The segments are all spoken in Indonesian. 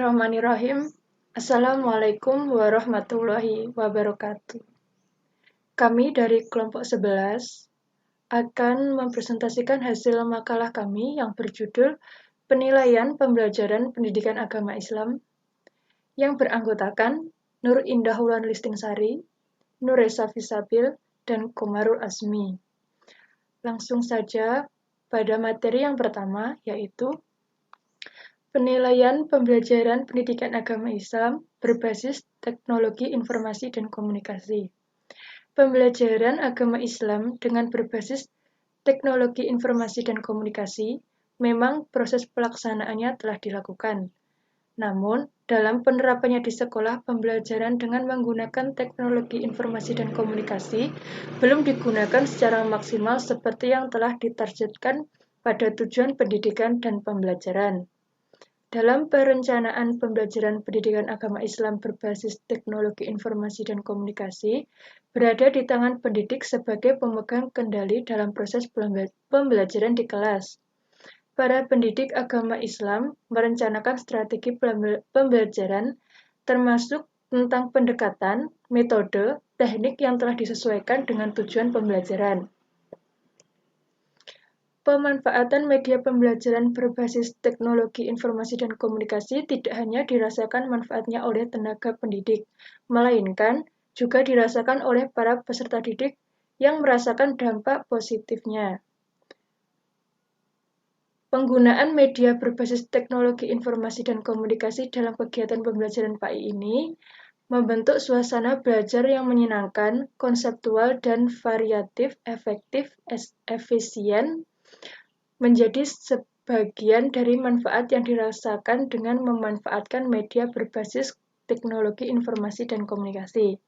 Bismillahirrahmanirrahim. Assalamualaikum warahmatullahi wabarakatuh. Kami dari kelompok 11 akan mempresentasikan hasil makalah kami yang berjudul Penilaian Pembelajaran Pendidikan Agama Islam yang beranggotakan Nur Indah Wulan Listingsari, Nur Resa Fisabil, dan Komarul Azmi. Langsung saja pada materi yang pertama, yaitu Penilaian Pembelajaran Pendidikan Agama Islam berbasis Teknologi Informasi dan Komunikasi. Pembelajaran agama Islam dengan berbasis teknologi informasi dan komunikasi memang proses pelaksanaannya telah dilakukan. Namun, dalam penerapannya di sekolah, pembelajaran dengan menggunakan teknologi informasi dan komunikasi belum digunakan secara maksimal seperti yang telah ditargetkan pada tujuan pendidikan dan pembelajaran. Dalam perencanaan pembelajaran pendidikan agama Islam berbasis teknologi informasi dan komunikasi, berada di tangan pendidik sebagai pemegang kendali dalam proses pembelajaran di kelas. Para pendidik agama Islam merencanakan strategi pembelajaran termasuk tentang pendekatan, metode, teknik yang telah disesuaikan dengan tujuan pembelajaran. Pemanfaatan media pembelajaran berbasis teknologi informasi dan komunikasi tidak hanya dirasakan manfaatnya oleh tenaga pendidik, melainkan juga dirasakan oleh para peserta didik yang merasakan dampak positifnya. Penggunaan media berbasis teknologi informasi dan komunikasi dalam kegiatan pembelajaran PAI ini membentuk suasana belajar yang menyenangkan, konseptual, dan variatif, efektif, efisien, menjadi sebagian dari manfaat yang dirasakan dengan memanfaatkan media berbasis teknologi informasi dan komunikasi.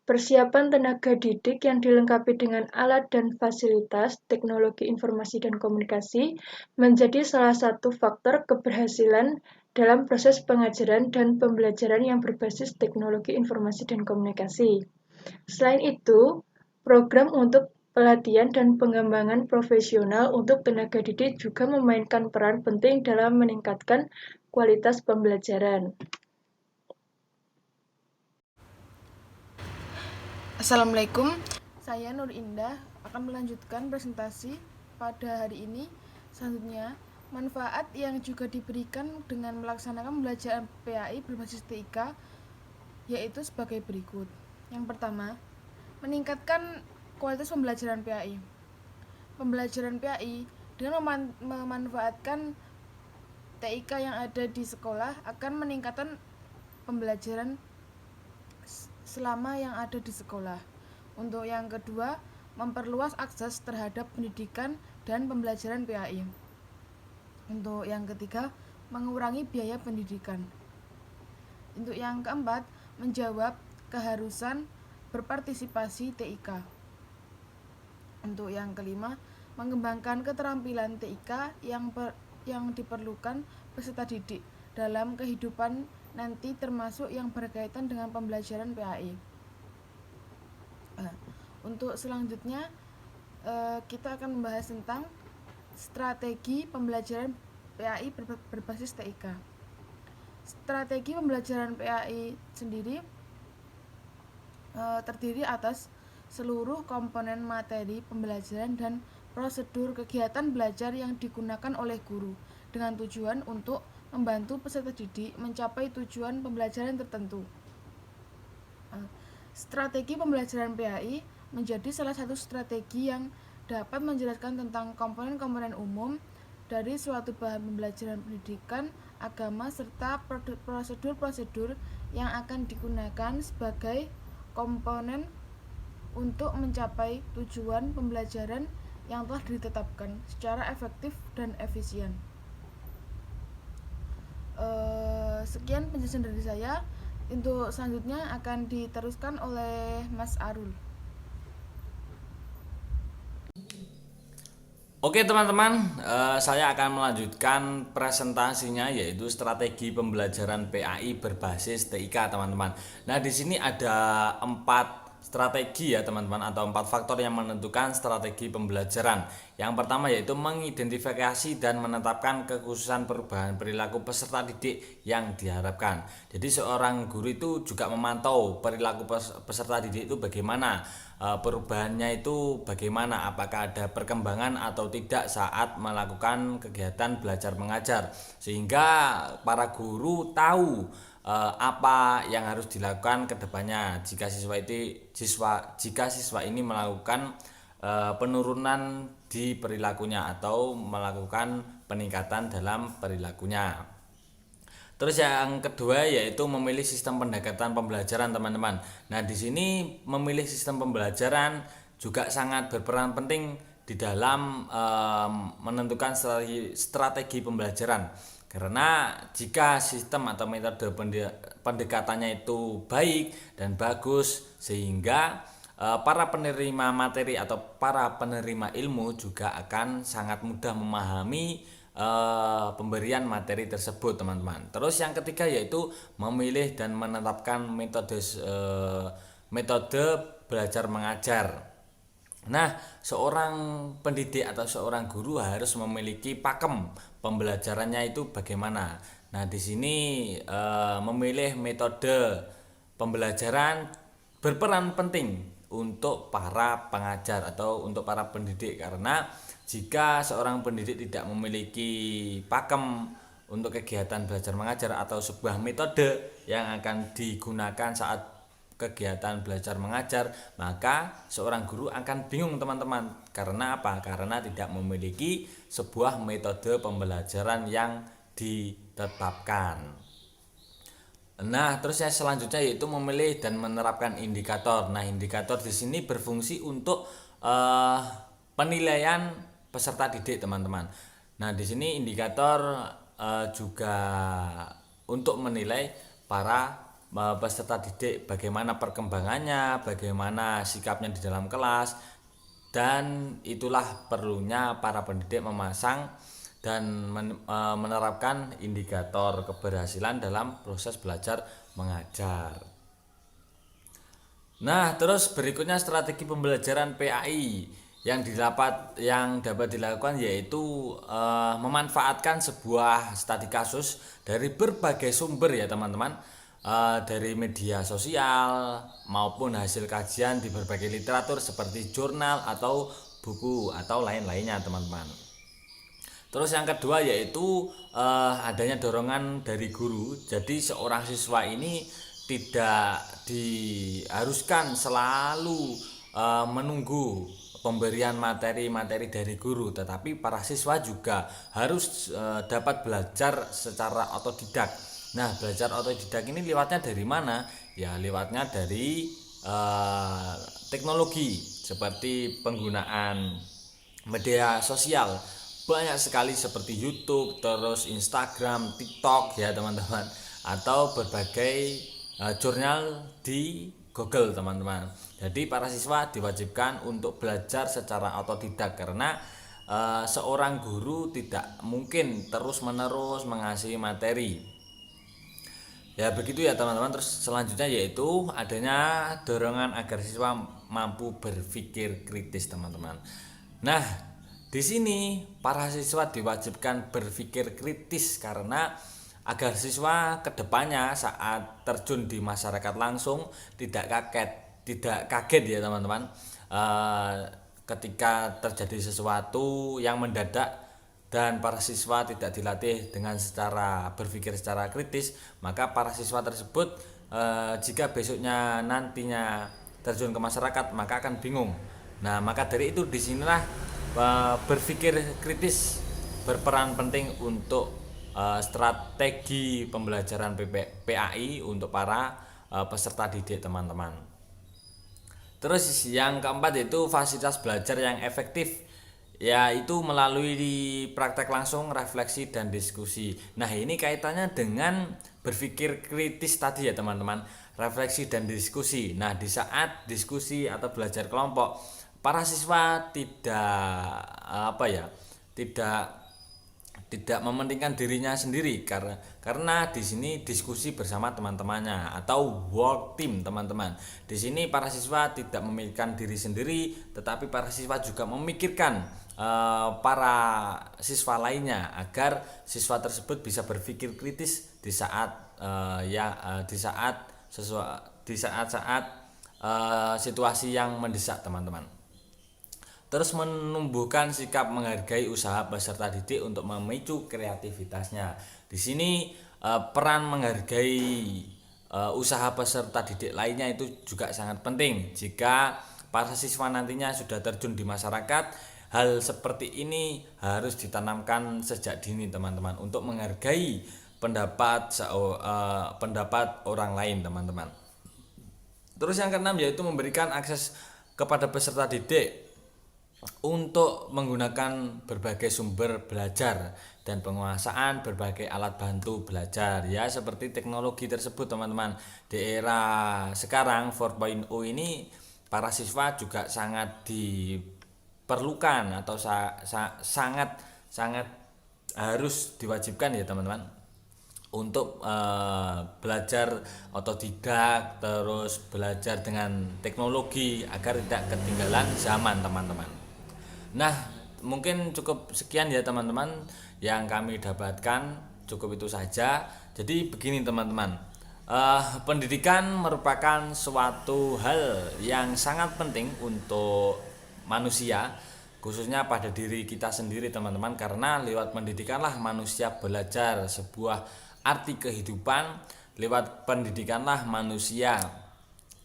Persiapan tenaga didik yang dilengkapi dengan alat dan fasilitas teknologi informasi dan komunikasi menjadi salah satu faktor keberhasilan dalam proses pengajaran dan pembelajaran yang berbasis teknologi informasi dan komunikasi. Selain itu, program untuk pelatihan dan pengembangan profesional untuk tenaga didik juga memainkan peran penting dalam meningkatkan kualitas pembelajaran. Assalamualaikum, saya Nur Indah akan melanjutkan presentasi pada hari ini. Selanjutnya, manfaat yang juga diberikan dengan melaksanakan pembelajaran PAI berbasis TIK yaitu sebagai berikut. Yang pertama, meningkatkan kualitas pembelajaran PAI. Pembelajaran PAI dengan memanfaatkan TIK yang ada di sekolah akan meningkatkan pembelajaran selama yang ada di sekolah. Untuk yang kedua, memperluas akses terhadap pendidikan dan pembelajaran PAI. Untuk yang ketiga, mengurangi biaya pendidikan. Untuk yang keempat, menjawab keharusan berpartisipasi TIK. Untuk yang kelima, mengembangkan keterampilan TIK yang diperlukan peserta didik dalam kehidupan nanti termasuk yang berkaitan dengan pembelajaran PAI. Untuk selanjutnya kita akan membahas tentang strategi pembelajaran PAI berbasis TIK. Strategi pembelajaran PAI sendiri terdiri atas seluruh komponen materi pembelajaran dan prosedur kegiatan belajar yang digunakan oleh guru dengan tujuan untuk membantu peserta didik mencapai tujuan pembelajaran tertentu. Strategi pembelajaran PAI menjadi salah satu strategi yang dapat menjelaskan tentang komponen-komponen umum dari suatu bahan pembelajaran pendidikan agama serta prosedur-prosedur yang akan digunakan sebagai komponen untuk mencapai tujuan pembelajaran yang telah ditetapkan secara efektif dan efisien. Sekian penjelasan dari saya. Untuk selanjutnya akan diteruskan oleh Mas Arul. Oke teman-teman, saya akan melanjutkan presentasinya yaitu strategi pembelajaran PAI berbasis TIK teman-teman. Nah di sini ada 4 strategi ya teman-teman, atau 4 faktor yang menentukan strategi pembelajaran. Yang pertama yaitu mengidentifikasi dan menetapkan kekhususan perubahan perilaku peserta didik yang diharapkan. Jadi seorang guru itu juga memantau perilaku peserta didik itu bagaimana, perubahannya itu bagaimana, apakah ada perkembangan atau tidak saat melakukan kegiatan belajar mengajar, sehingga para guru tahu apa yang harus dilakukan ke depannya jika siswa ini melakukan penurunan di perilakunya atau melakukan peningkatan dalam perilakunya. Terus yang kedua yaitu memilih sistem pendekatan pembelajaran teman-teman. Nah, di sini memilih sistem pembelajaran juga sangat berperan penting di dalam menentukan strategi pembelajaran. Karena jika sistem atau metode pendekatannya itu baik dan bagus, sehingga para penerima materi atau para penerima ilmu juga akan sangat mudah memahami pemberian materi tersebut teman-teman. Terus yang ketiga yaitu memilih dan menetapkan metode belajar mengajar. Nah, seorang pendidik atau seorang guru harus memiliki pakem pembelajarannya itu bagaimana. Nah, di sini memilih metode pembelajaran berperan penting untuk para pengajar atau untuk para pendidik, karena jika seorang pendidik tidak memiliki pakem untuk kegiatan belajar mengajar atau sebuah metode yang akan digunakan saat kegiatan belajar mengajar, maka seorang guru akan bingung teman-teman. Karena apa? Karena tidak memiliki sebuah metode pembelajaran yang ditetapkan. Nah, terus yang selanjutnya yaitu memilih dan menerapkan indikator. Nah, indikator di sini berfungsi untuk penilaian peserta didik teman-teman. Nah, di sini indikator juga untuk menilai para peserta didik, bagaimana perkembangannya, bagaimana sikapnya di dalam kelas, dan itulah perlunya para pendidik memasang dan menerapkan indikator keberhasilan dalam proses belajar mengajar. Nah, terus berikutnya strategi pembelajaran PAI yang dapat dilakukan yaitu memanfaatkan sebuah studi kasus dari berbagai sumber ya teman-teman. Dari media sosial maupun hasil kajian di berbagai literatur seperti jurnal atau buku atau lain-lainnya teman-teman. Terus yang kedua yaitu adanya dorongan dari guru. Jadi seorang siswa ini tidak diharuskan selalu menunggu pemberian materi-materi dari guru, tetapi para siswa juga harus dapat belajar secara otodidak. Nah, belajar otodidak ini lewatnya dari mana? Ya, lewatnya dari teknologi seperti penggunaan media sosial. Banyak sekali seperti YouTube, terus Instagram, TikTok ya teman-teman, atau berbagai jurnal di Google teman-teman. Jadi para siswa diwajibkan untuk belajar secara otodidak karena seorang guru tidak mungkin terus-menerus mengasih materi. Ya begitu ya teman-teman. Terus selanjutnya yaitu adanya dorongan agar siswa mampu berpikir kritis teman-teman. Nah, di sini para siswa diwajibkan berpikir kritis karena agar siswa kedepannya saat terjun di masyarakat langsung tidak kaget ya teman-teman. Ketika terjadi sesuatu yang mendadak dan para siswa tidak dilatih dengan berpikir secara kritis, maka para siswa tersebut jika besoknya nantinya terjun ke masyarakat maka akan bingung. Nah, maka dari itu disinilah berpikir kritis berperan penting untuk strategi pembelajaran PAI untuk para peserta didik teman-teman. Terus yang keempat yaitu fasilitas belajar yang efektif, yaitu melalui praktek langsung, refleksi dan diskusi. Nah, ini kaitannya dengan berpikir kritis tadi ya teman-teman, refleksi dan diskusi. Nah, di saat diskusi atau belajar kelompok, para siswa tidak tidak mementingkan dirinya sendiri karena di sini diskusi bersama teman-temannya atau work team teman-teman. Di sini para siswa tidak memikirkan diri sendiri, tetapi para siswa juga memikirkan para siswa lainnya agar siswa tersebut bisa berpikir kritis di saat saat situasi yang mendesak teman-teman. Terus menumbuhkan sikap menghargai usaha peserta didik untuk memicu kreativitasnya. Di sini peran menghargai usaha peserta didik lainnya itu juga sangat penting. Jika para siswa nantinya sudah terjun di masyarakat, hal seperti ini harus ditanamkan sejak dini teman-teman untuk menghargai pendapat orang lain teman-teman. Terus yang keenam yaitu memberikan akses kepada peserta didik untuk menggunakan berbagai sumber belajar dan penguasaan berbagai alat bantu belajar ya seperti teknologi tersebut teman-teman. Di era sekarang 4.0 ini para siswa juga sangat diperlukan atau sangat harus diwajibkan ya teman-teman untuk belajar otodidak, terus belajar dengan teknologi agar tidak ketinggalan zaman teman-teman. Nah, mungkin cukup sekian ya teman-teman yang kami dapatkan, cukup itu saja. Jadi begini teman-teman, pendidikan merupakan suatu hal yang sangat penting untuk manusia, khususnya pada diri kita sendiri teman-teman, karena lewat pendidikanlah manusia belajar sebuah arti kehidupan, lewat pendidikanlah manusia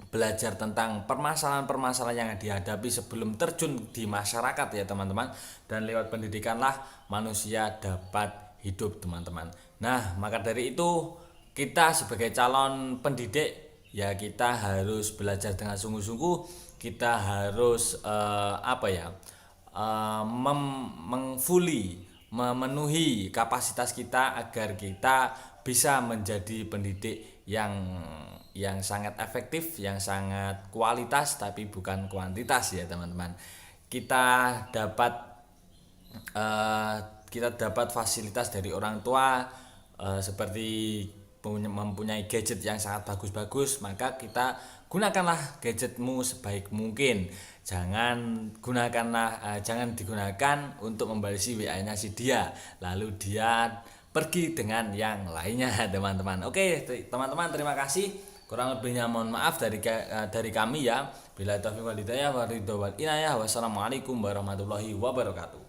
belajar tentang permasalahan-permasalahan yang dihadapi sebelum terjun di masyarakat ya teman-teman, dan lewat pendidikanlah manusia dapat hidup teman-teman. Nah, maka dari itu kita sebagai calon pendidik ya kita harus belajar dengan sungguh-sungguh, kita harus memenuhi kapasitas kita agar kita bisa menjadi pendidik yang sangat efektif, yang sangat kualitas tapi bukan kuantitas ya teman-teman. Kita dapat fasilitas dari orang tua seperti mempunyai gadget yang sangat bagus-bagus, maka kita gunakanlah gadgetmu sebaik mungkin. Jangan digunakan untuk membalesi WA-nya si dia, lalu dia pergi dengan yang lainnya teman-teman. Oke teman-teman, terima kasih. Kurang lebihnya mohon maaf dari kami ya. Bila taufiq wal hidayah wa ridho wal inayah. Wassalamualaikum warahmatullahi wabarakatuh.